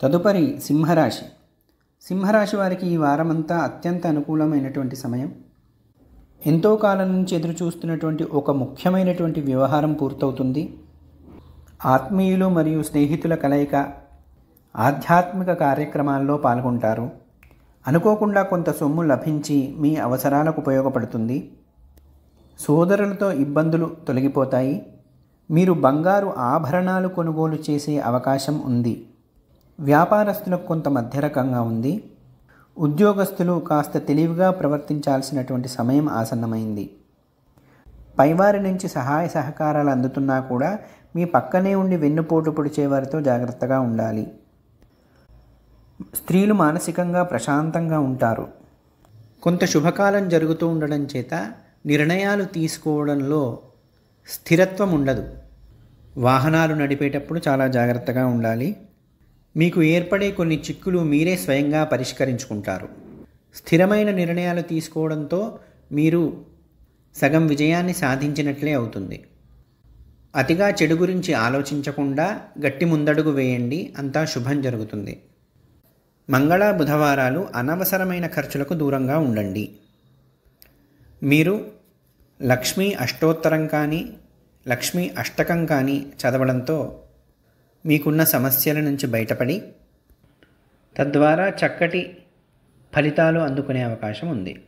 తదుపరి సింహరాశి. సింహరాశి వారికి ఈ వారమంతా అత్యంత అనుకూలమైనటువంటి సమయం. ఎంతో కాలం నుంచి ఎదురు చూస్తున్నటువంటి ఒక ముఖ్యమైనటువంటి వ్యవహారం పూర్తవుతుంది. ఆత్మీయులు మరియు స్నేహితుల కలయిక, ఆధ్యాత్మిక కార్యక్రమాల్లో పాల్గొంటారు. అనుకోకుండా కొంత సొమ్ము లభించి మీ అవసరాలకు ఉపయోగపడుతుంది. సోదరులతో ఇబ్బందులు తొలగిపోతాయి. మీరు బంగారు ఆభరణాలు కొనుగోలు చేసే అవకాశం ఉంది. వ్యాపారస్తులకు కొంత మధ్యరకంగా ఉంది. ఉద్యోగస్తులు కాస్త తెలివిగా ప్రవర్తించాల్సినటువంటి సమయం ఆసన్నమైంది. పైవారి నుంచి సహాయ సహకారాలు అందుతున్నా కూడా మీ పక్కనే ఉండి వెన్నుపోటు పొడిచేవారితో జాగ్రత్తగా ఉండాలి. స్త్రీలు మానసికంగా ప్రశాంతంగా ఉంటారు. కొంత శుభకాలం జరుగుతూ ఉండడం చేత నిర్ణయాలు తీసుకోవడంలో స్థిరత్వం ఉండదు. వాహనాలు నడిపేటప్పుడు చాలా జాగ్రత్తగా ఉండాలి. మీకు ఏర్పడే కొన్ని చిక్కులు మీరే స్వయంగా పరిష్కరించుకుంటారు. స్థిరమైన నిర్ణయాలు తీసుకోవడంతో మీరు సగం విజయాన్ని సాధించినట్లే అవుతుంది. అతిగా చెడు గురించి ఆలోచించకుండా గట్టి ముందడుగు వేయండి, అంతా శుభం జరుగుతుంది. మంగళ బుధవారాలు అనవసరమైన ఖర్చులకు దూరంగా ఉండండి. మీరు లక్ష్మీ అష్టోత్తరం కానీ లక్ష్మీ అష్టకం కానీ చదవడంతో మీకున్న సమస్యల నుంచి బయటపడి తద్వారా చక్కటి ఫలితాలు అందుకునే అవకాశం ఉంది.